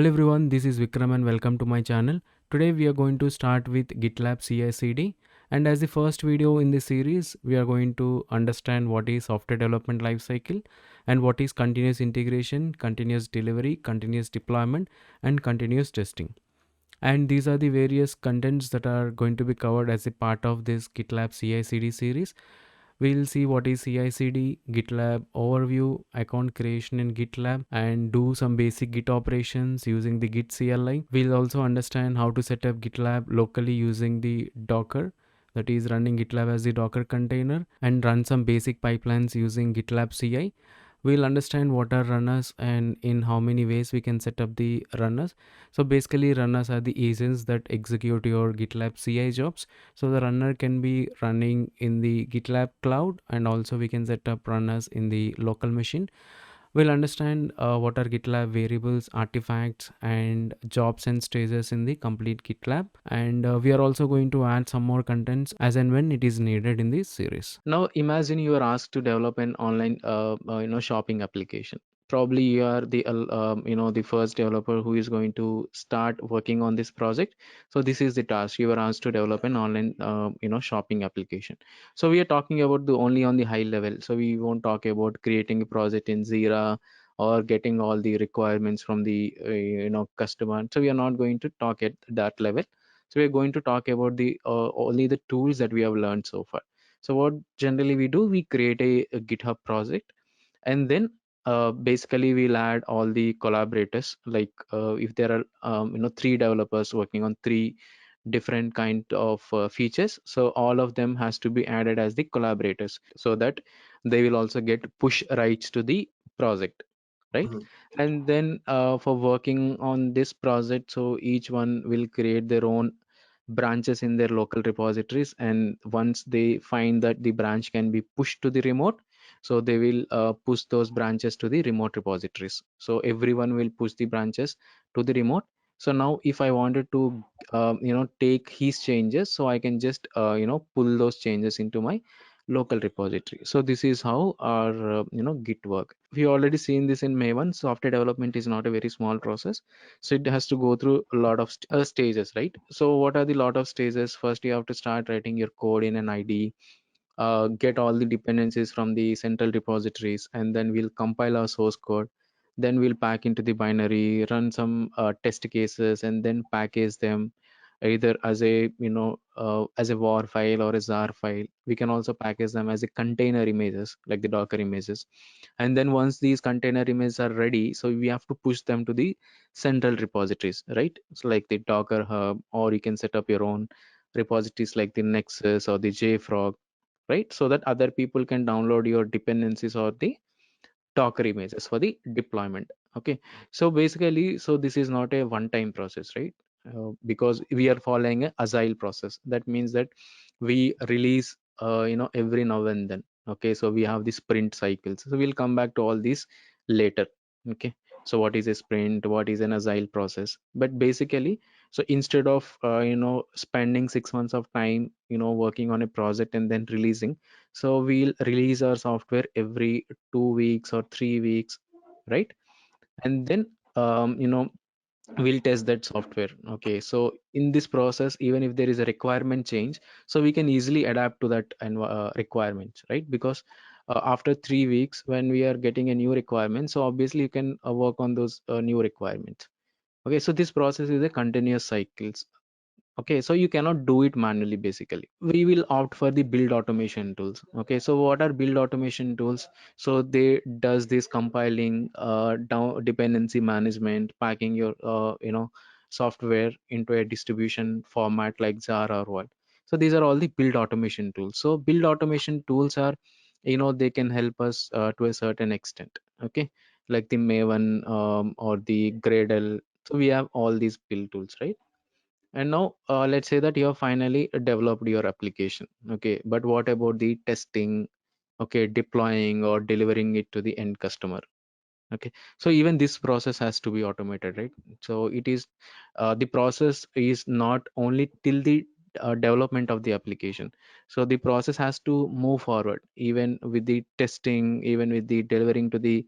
Hello everyone, this is Vikram and welcome to my channel. Today we are going to start with GitLab CI/CD, and as the first video in this series, we are going to understand what is software development lifecycle and what is continuous integration, continuous delivery, continuous deployment, and continuous testing. And these are the various contents that are going to be covered as a part of this GitLab CI/CD series. We'll see what is CI/CD, GitLab Overview, account creation in GitLab, and do some basic Git operations using the Git CLI. We'll also understand how to set up GitLab locally using the Docker, that is running GitLab as the Docker container, and run some basic pipelines using GitLab CI. We'll understand what are runners and in how many ways we can set up the runners. So basically runners are the agents that execute your GitLab CI jobs. So the runner can be running in the GitLab cloud, and also we can set up runners in the local machine. We'll understand what are GitLab variables, artifacts, and jobs and stages in the complete GitLab. And we are also going to add some more contents as and when it is needed in this series. Now imagine you are asked to develop an online shopping application. Probably you are the the first developer who is going to start working on this project. So this is the task. You are asked to develop an online shopping application. So we are talking about the only on the high level. So we won't talk about creating a project in Jira or getting all the requirements from the customer. So we are not going to talk at that level. So we are going to talk about the only the tools that we have learned so far. So what generally we do, we create a GitHub project, and then basically we'll add all the collaborators. Like if there are three developers working on three different kind of features, so all of them has to be added as the collaborators so that they will also get push rights to the project, right? And then for working on this project, so each one will create their own branches in their local repositories, and once they find that the branch can be pushed to the remote, so they will push those branches to the remote repositories. So everyone will push the branches to the remote. So now if I wanted to take his changes, so I can just pull those changes into my local repository. So this is how our Git work. We already seen this in Maven. Software development is not a very small process, so it has to go through a lot of stages, right? So what are the lot of stages? First you have to start writing your code in an IDE, get all the dependencies from the central repositories, and then we'll compile our source code. Then we'll pack into the binary, run some test cases, and then package them either as a as a war file or a zar file. We can also package them as a container images like the Docker images. And then once these container images are ready, so we have to push them to the central repositories, right? So like the Docker hub, or you can set up your own repositories like the Nexus or the JFrog, right? So that other people can download your dependencies or the Docker images for the deployment. Okay, so basically, so this is not a one-time process, right? Because we are following a agile process. That means that we release every now and then. Okay, so we have the sprint cycles. So we'll come back to all these later. Okay, so what is a sprint, what is an agile process? But basically, so instead of spending 6 months of time working on a project and then releasing, so we'll release our software every 2 weeks or 3 weeks, right? And then we'll test that software. Okay, so in this process, even if there is a requirement change, so we can easily adapt to that and requirements, right? Because after 3 weeks, when we are getting a new requirement, so obviously you can work on those new requirements. Okay, so this process is a continuous cycles. Okay, so you cannot do it manually. Basically we will opt for the build automation tools. Okay, so what are build automation tools? So they does this compiling, down dependency management, packing your software into a distribution format like jar or what. So these are all the build automation tools. So build automation tools are, they can help us to a certain extent. Okay, like the Maven or the Gradle. So we have all these build tools, right? And now let's say that you have finally developed your application. Okay, but what about the testing? Okay, deploying or delivering it to the end customer. Okay, so even this process has to be automated, right? So it is the process is not only till the development of the application. So the process has to move forward even with the testing, even with the delivering to the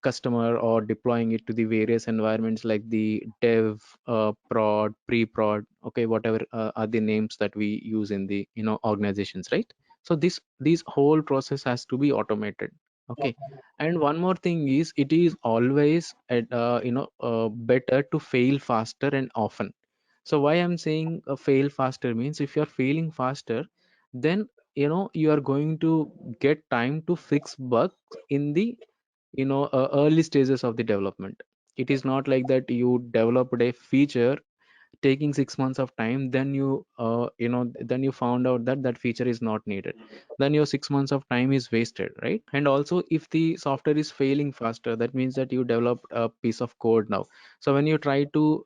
customer or deploying it to the various environments like the dev, prod, pre-prod, okay, whatever are the names that we use in the organizations, right? So this whole process has to be automated. Okay. And one more thing is, it is always better to fail faster and often. So why I'm saying fail faster means, if you're failing faster, then you are going to get time to fix bugs in the early stages of the development. It is not like that you developed a feature taking 6 months of time, then then you found out that that feature is not needed, then your 6 months of time is wasted, right? And also, if the software is failing faster, that means that you developed a piece of code now. So when you try to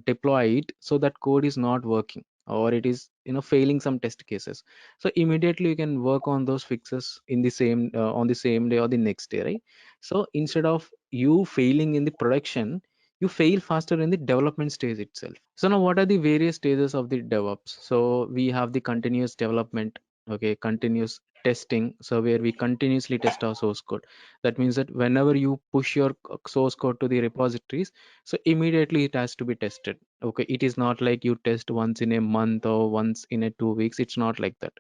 deploy it, so that code is not working, or it is failing some test cases, so immediately you can work on those fixes in the same on the same day or the next day, right? So instead of you failing in the production, you fail faster in the development stage itself. So now, what are the various stages of the DevOps? So we have the continuous development, okay, continuous testing. So where we continuously test our source code. That means that whenever you push your source code to the repositories, so immediately it has to be tested. Okay, it is not like you test once in a month or once in a 2 weeks. It's not like that.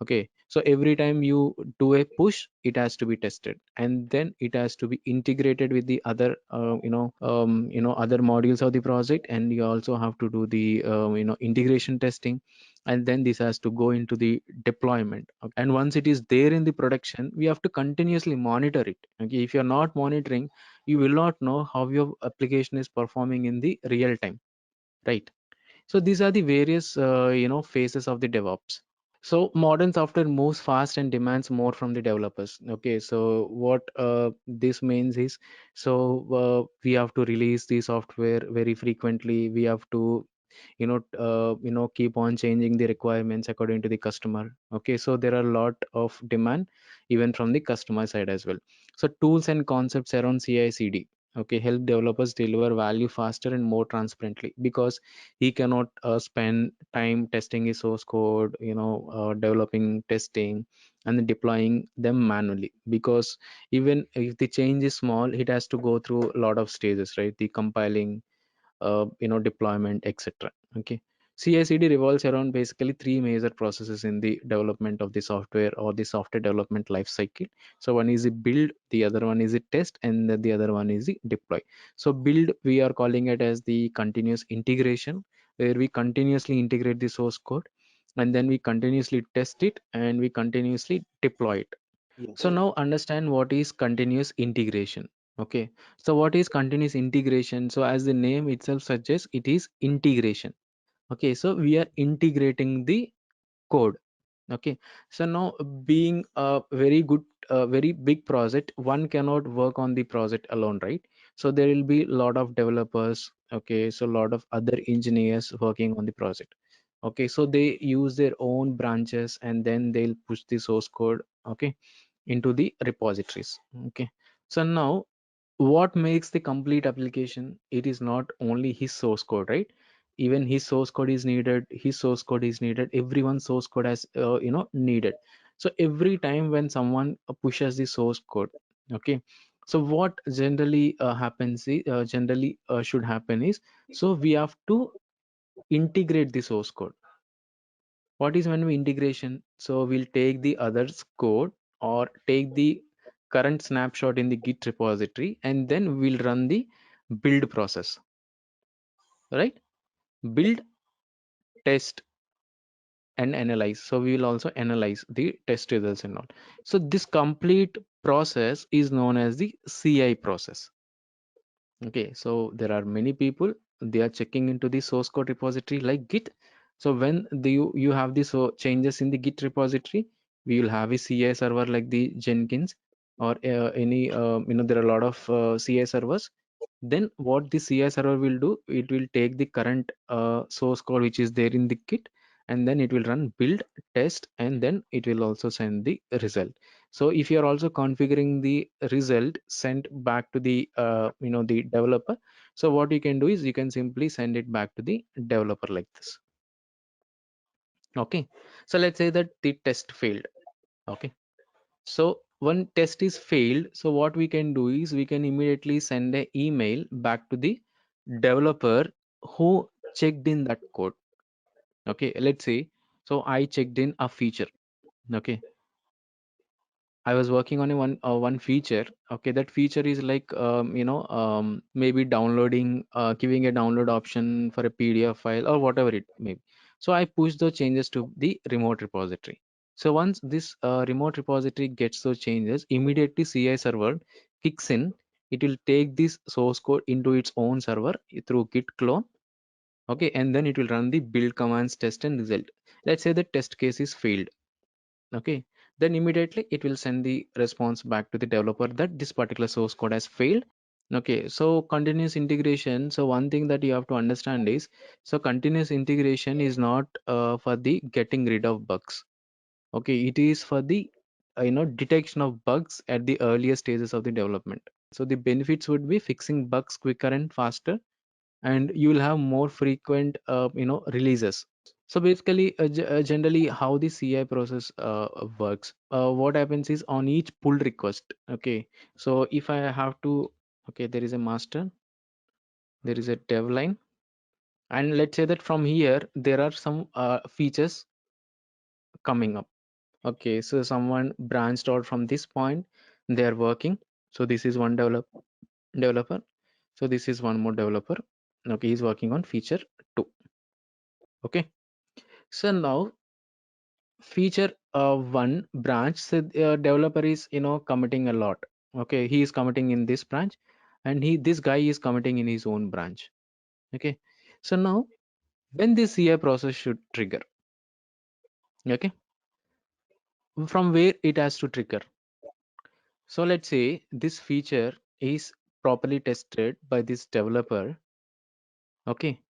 Okay, so every time you do a push, it has to be tested, and then it has to be integrated with the other other modules of the project, and you also have to do the integration testing, and then this has to go into the deployment. Okay? And once it is there in the production, we have to continuously monitor it. Okay, if you're not monitoring, you will not know how your application is performing in the real time, right? So these are the various phases of the DevOps. So modern software moves fast and demands more from the developers. Okay, so what this means is, so we have to release the software very frequently. We have to keep on changing the requirements according to the customer. Okay, so there are a lot of demand even from the customer side as well. So tools and concepts around CI/CD, okay, help developers deliver value faster and more transparently, because he cannot spend time testing his source code, developing, testing, and then deploying them manually, because even if the change is small, it has to go through a lot of stages, right? The compiling, deployment, etc. Okay, CI/CD revolves around basically three major processes in the development of the software or the software development life cycle. So one is the build, the other one is the test, and the other one is the deploy. So build, we are calling it as the continuous integration, where we continuously integrate the source code, and then we continuously test it, and we continuously deploy it. So Yes. now understand what is continuous integration. Okay. So what is continuous integration? So as the name itself suggests, it is integration. Okay. So we are integrating the code. Okay. So now, being a very good, very big project, one cannot work on the project alone, right? So there will be a lot of developers. Okay. So a lot of other engineers working on the project. Okay. So they use their own branches, and then they'll push the source code, okay, into the repositories. Okay. So now, what makes the complete application? It is not only his source code, right? Even his source code is needed, his source code is needed, everyone's source code has needed. So every time when someone pushes the source code, okay, so what generally generally should happen is, so we have to integrate the source code. What is when we integration? So we'll take the others code, or take the current snapshot in the Git repository, and then we'll run the build process, right? Build, test, and analyze. So we will also analyze the test results and all. So this complete process is known as the CI process. Okay, so there are many people, they are checking into the source code repository like Git. So when you have the changes in the Git repository, we will have a CI server like the Jenkins, or any there are a lot of CI servers. Then what the CI server will do, it will take the current source code which is there in the Git, and then it will run build, test, and then it will also send the result. So if you are also configuring the result sent back to the the developer, so what you can do is, you can simply send it back to the developer like this. Okay, so let's say that the test failed. Okay, so one test is failed, so what we can do is we can immediately send an email back to the developer who checked in that code. Okay, let's say, so I checked in a feature. Okay, I was working on a one feature. Okay, that feature is like maybe downloading, giving a download option for a PDF file or whatever it may be. So I push those changes to the remote repository. So once this remote repository gets those changes, immediately CI server kicks in. It will take this source code into its own server through git clone. Okay, and then it will run the build commands, test and result. Let's say the test case is failed. Okay, then immediately it will send the response back to the developer that this particular source code has failed. Okay, so continuous integration, so one thing that you have to understand is, so continuous integration is not for the getting rid of bugs. Okay, it is for the detection of bugs at the earlier stages of the development. So the benefits would be fixing bugs quicker and faster, and you will have more frequent releases. So basically, generally how the CI process works, what happens is on each pull request. Okay, so if I have to, okay, there is a master, there is a dev line, and let's say that from here there are some features coming up. Okay, so someone branched out from this point, they are working. So this is one developer. So this is one more developer. Okay, he's working on feature 2. Okay, so now feature one branch, so developer is committing a lot. Okay, he is committing in this branch, and this guy is committing in his own branch. Okay, so now when this CI process should trigger? Okay, from where it has to trigger? So let's say this feature is properly tested by this developer, okay,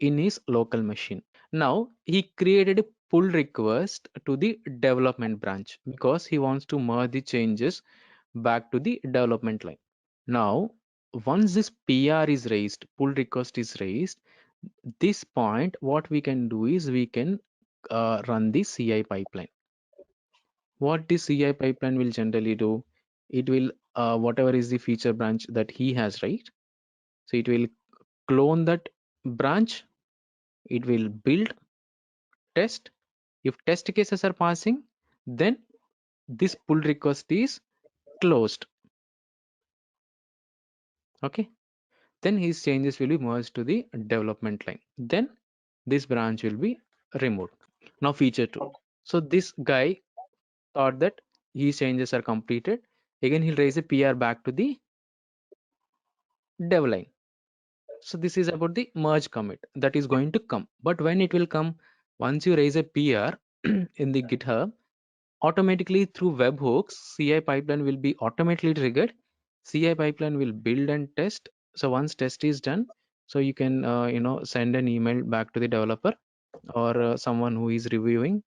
in his local machine. Now he created a pull request to the development branch because he wants to merge the changes back to the development line. Now, once this PR is raised, pull request is raised, this point, what we can do is we can run the CI pipeline. What the CI pipeline will generally do, it will, whatever is the feature branch that he has, right? So it will clone that branch, it will build, test. If test cases are passing, then this pull request is closed. Okay, then his changes will be merged to the development line. Then this branch will be removed. Now feature 2. So this guy thought that his changes are completed. Again, he'll raise a PR back to the dev line. So this is about the merge commit that is going to come. But when it will come, once you raise a PR in the GitHub, automatically through webhooks, CI pipeline will be automatically triggered. CI pipeline will build and test. So once test is done, so you can send an email back to the developer or someone who is reviewing.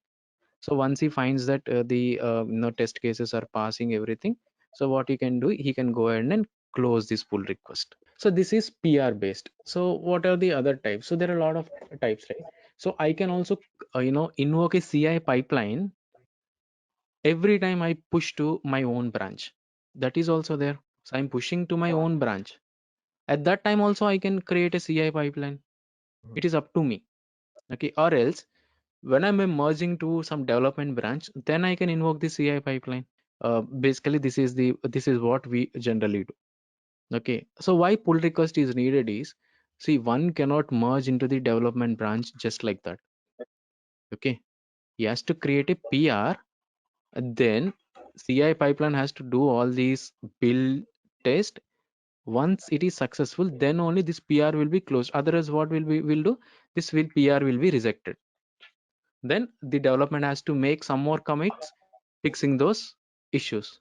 So once he finds that the test cases are passing everything, so what he can do, he can go ahead and close this pull request. So this is PR based. So what are the other types? So there are a lot of types, right? So I can also invoke a CI pipeline every time I push to my own branch. That is also there. So I'm pushing to my own branch. At that time also I can create a CI pipeline. It is up to me. Okay, or else when I'm merging to some development branch, then I can invoke the CI pipeline. Basically, this is what we generally do. Okay, so why pull request is needed is, see, one cannot merge into the development branch just like that. Okay, he has to create a PR, then CI pipeline has to do all these build test. Once it is successful, then only this PR will be closed. Otherwise, what will do? This will PR will be rejected. Then the development has to make some more commits fixing those issues.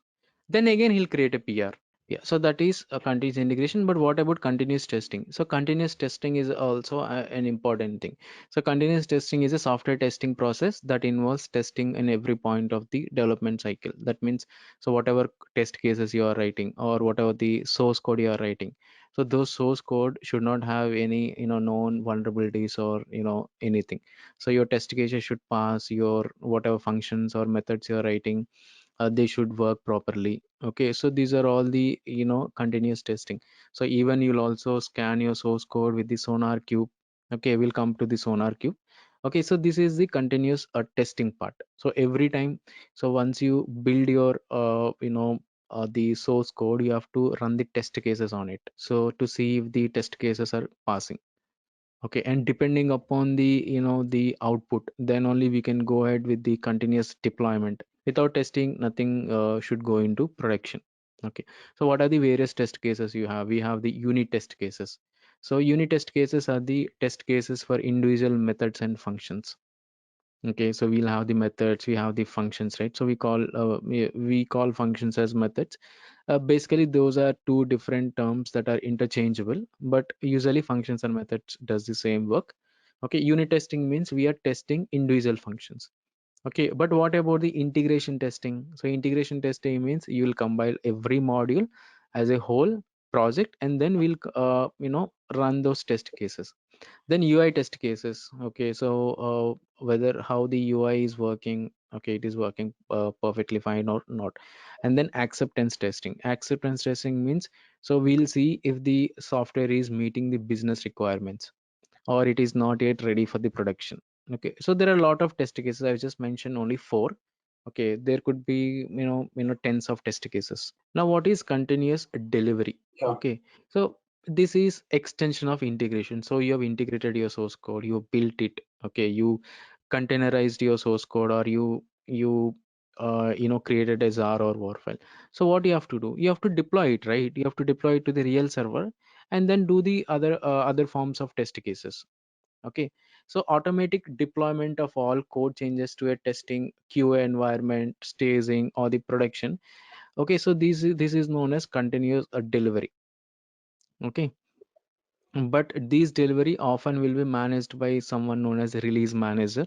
Then again he'll create a PR. Yeah, so that is a continuous integration. But what about continuous testing? So continuous testing is also an important thing. So continuous testing is a software testing process that involves testing in every point of the development cycle. That means, so whatever test cases you are writing or whatever the source code you are writing, so those source code should not have any known vulnerabilities or anything. So your test cases should pass your whatever functions or methods you are writing. they should work properly. Okay, so these are all the continuous testing. So even you'll also scan your source code with the sonar cube. Okay, we'll come to the sonar cube. Okay, so this is the continuous testing part. So every time, so once you build your the source code, you have to run the test cases on it, so to see if the test cases are passing. Okay, and depending upon the the output, then only we can go ahead with the continuous deployment. Without testing, nothing should go into production. Okay, so what are the various test cases you have? We have the unit test cases. So unit test cases are the test cases for individual methods and functions. Okay, so we'll have the methods, we have the functions, right? So we call functions as methods. Basically, those are two different terms that are interchangeable, but usually functions and methods does the same work. Okay, unit testing means we are testing individual functions. Okay, but what about the integration testing? So integration testing means you will combine every module as a whole project, and then we'll run those test cases. Then UI test cases. Okay, so whether how the UI is working, okay, it is working perfectly fine or not. And then acceptance testing. Acceptance testing means, so we'll see if the software is meeting the business requirements or it is not yet ready for the production. Okay, so there are a lot of test cases. I just mentioned only four. Okay, there could be tens of test cases. Now what is continuous delivery? Yeah. Okay, so this is extension of integration. So you have integrated your source code, you built it. Okay, you containerized your source code, or you created a jar or war file. So what you have to do, you have to deploy it, right? You have to deploy it to the real server, and then do the other forms of test cases. Okay, so automatic deployment of all code changes to a testing QA environment, staging, or the production. Okay, so this is known as continuous delivery. Okay, but these delivery often will be managed by someone known as a release manager.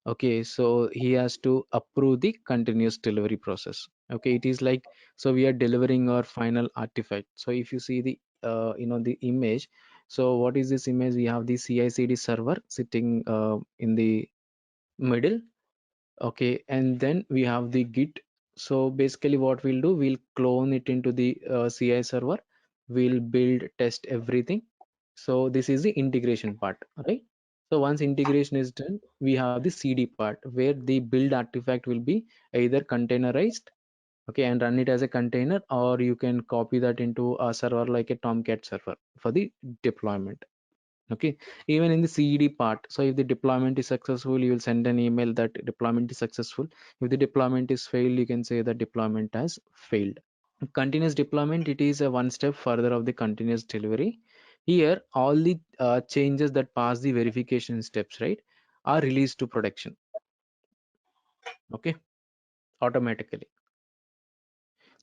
Okay, so he has to approve the continuous delivery process. Okay, it is like, so we are delivering our final artifact. So if you see the the image, so what is this image? We have the CI/CD server sitting in the middle. Okay, and then we have the Git. So basically what we'll do, we'll clone it into the CI server, we'll build, test everything. So this is the integration part, right? So once integration is done, we have the CD part where the build artifact will be either containerized, okay, and run it as a container, or you can copy that into a server like a Tomcat server for the deployment. Okay, even in the CED part, so if the deployment is successful, you will send an email that deployment is successful. If the deployment is failed, you can say that deployment has failed. Continuous deployment, it is a one step further of the continuous delivery. Here all the changes that pass the verification steps, right, are released to production. Okay, automatically.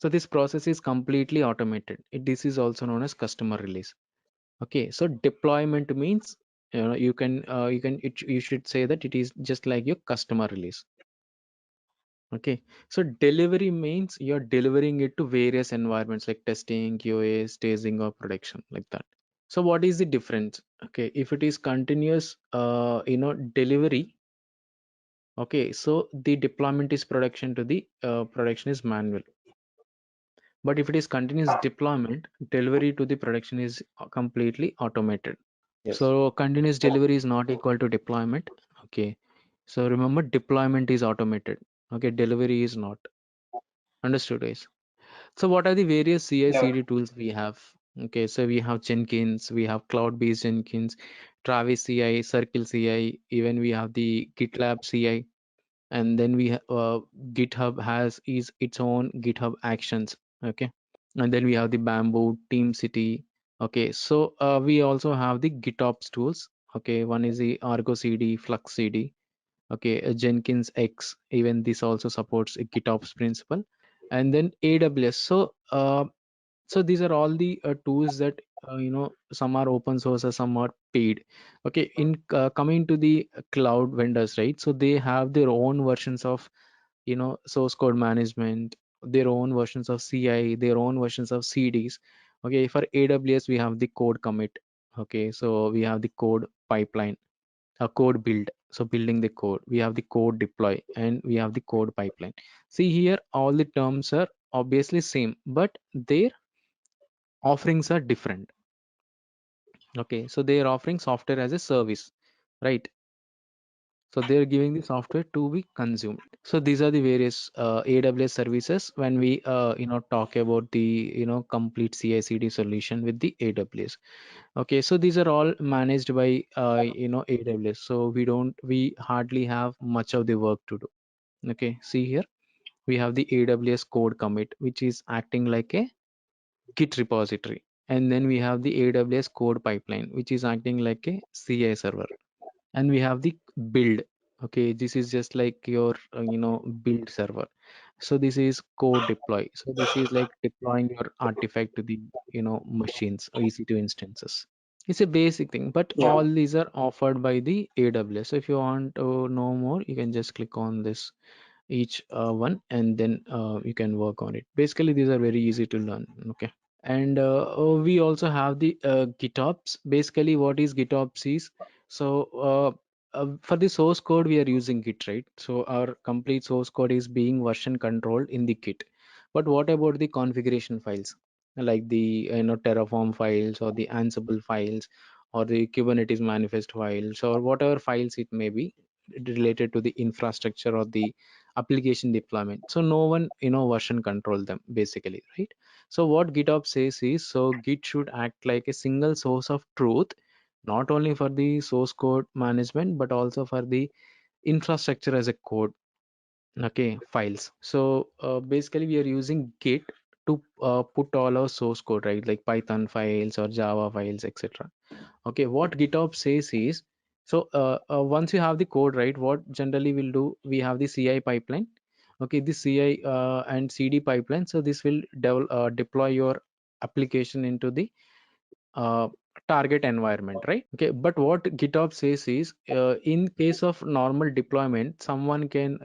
So this process is completely automated. This is also known as customer release. Okay, so deployment means, you should say that it is just like your customer release. Okay, so delivery means you're delivering it to various environments like testing, QA, staging, or production, like that. So what is the difference? Okay, if it is continuous delivery, okay, so the deployment is production to the production is manual. But if it is continuous deployment, delivery to the production is completely automated. Yes. So continuous delivery is not equal to deployment. Okay, so remember, deployment is automated. Okay, delivery is not. Understood, guys? So what are the various Yeah. CI/CD tools we have? Okay, so we have Jenkins, we have cloud-based Jenkins, Travis CI, Circle CI, even we have the GitLab CI, and then GitHub has its own GitHub Actions. Okay, and then we have the Bamboo, TeamCity. Okay, so we also have the GitOps tools. Okay, one is the Argo CD, Flux CD. Okay, Jenkins X, even this also supports a GitOps principle. And then AWS. So these are all the tools that some are open source or some are paid. Okay, in coming to the cloud vendors, right? So they have their own versions of source code management, their own versions of CI, their own versions of CDs. Okay, for AWS we have the code commit. Okay, so we have the code pipeline. a code build. So building the code, we have the code deploy, and we have the code pipeline. See here, all the terms are obviously same, but their offerings are different. Okay, so they are offering software as a service, right? So they're giving the software to be consumed. So these are the various AWS services when we talk about the complete CI/CD solution with the AWS. Okay, so these are all managed by AWS. So we hardly have much of the work to do. Okay, see here we have the AWS code commit, which is acting like a Git repository, and then we have the AWS code pipeline, which is acting like a CI server, and we have the build. Okay, this is just like your build server. So this is code deploy. So this is like deploying your artifact to the machines or EC2 instances. It's a basic thing, but Yeah. all these are offered by the AWS. So if you want to know more, you can just click on this each one, and then you can work on it. Basically these are very easy to learn. Okay, and we also have the GitOps. Basically what is GitOps is, so for the source code we are using Git, right? So our complete source code is being version controlled in the Git. But what about the configuration files, like the Terraform files or the Ansible files or the Kubernetes manifest files or whatever files it may be related to the infrastructure or the application deployment? So no one version control them basically, right? So what GitOps says is, so Git should act like a single source of truth, not only for the source code management, but also for the infrastructure as a code. Okay, files. So basically we are using Git to put all our source code, right? Like Python files or Java files, etc. Okay, what GitOps says is, so once you have the code, right, what generally we'll do, we have the CI pipeline. Okay, the CI and CD pipeline. So this will deploy your application into the uh, target environment, right? Okay, but what GitOps says is, in case of normal deployment, someone can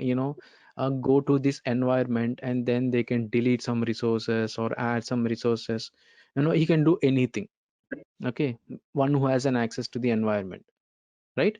go to this environment and then they can delete some resources or add some resources. He can do anything. Okay, one who has an access to the environment, right?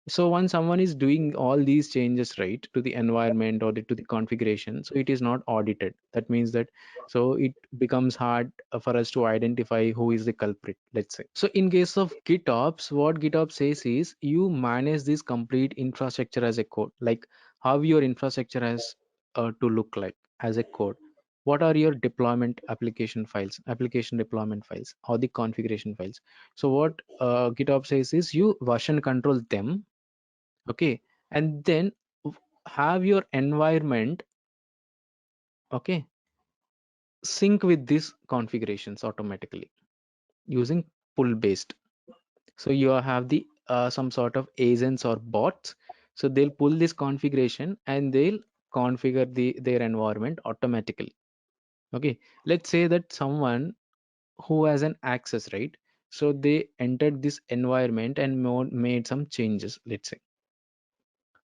So once someone is doing all these changes, right, to the environment or to the configuration, so it is not audited. That means that, so it becomes hard for us to identify who is the culprit, let's say. So in case of GitOps, what GitOps says is, you manage this complete infrastructure as a code, like how your infrastructure has to look like as a code. What are your deployment application deployment files or the configuration files? So what GitOps says is, you version control them. Okay, and then have your environment, okay, sync with these configurations automatically using pull based. So you have the some sort of agents or bots. So they'll pull this configuration and they'll configure their environment automatically. Okay, let's say that someone who has an access, right? So they entered this environment and made some changes, let's say.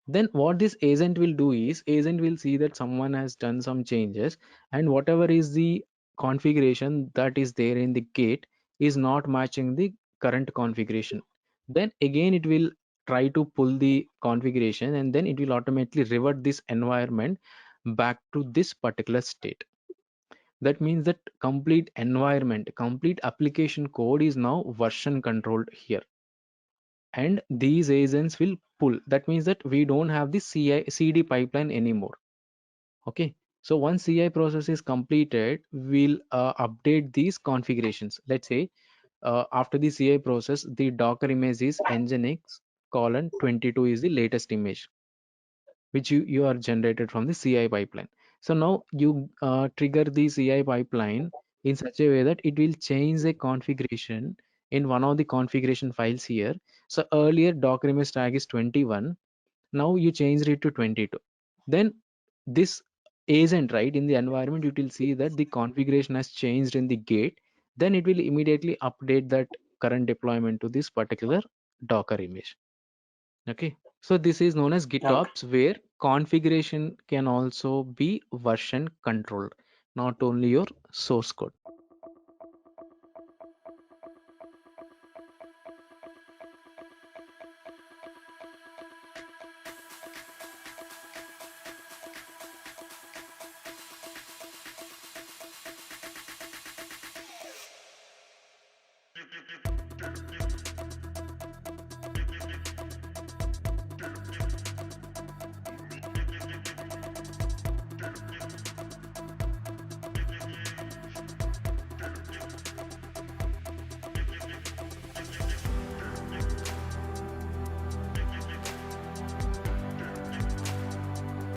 Then what this agent will do is, agent will see that someone has done some changes, and whatever is the configuration that is there in the gate is not matching the current configuration. Then again it will try to pull the configuration, and then it will automatically revert this environment back to this particular state. That means that complete environment, complete application code is now version controlled here, and these agents will pull. That means that we don't have the CI CD pipeline anymore. Okay, so once CI process is completed, we'll update these configurations. Let's say after the CI process, the Docker image is nginx colon 22 is the latest image which you are generated from the CI pipeline. So now you trigger the CI pipeline in such a way that it will change the configuration in one of the configuration files here. So earlier Docker image tag is 21. Now you changed it to 22. Then this agent, right, in the environment, you will see that the configuration has changed in the gate. Then it will immediately update that current deployment to this particular Docker image. Okay, so this is known as Okay. GitOps, where configuration can also be version controlled, not only your source code. Okay. So, Gaurav, I have a question for you. So, what is the difference between version control and version control? Like, how does it work? Like, how does it work? Like, what are the different features?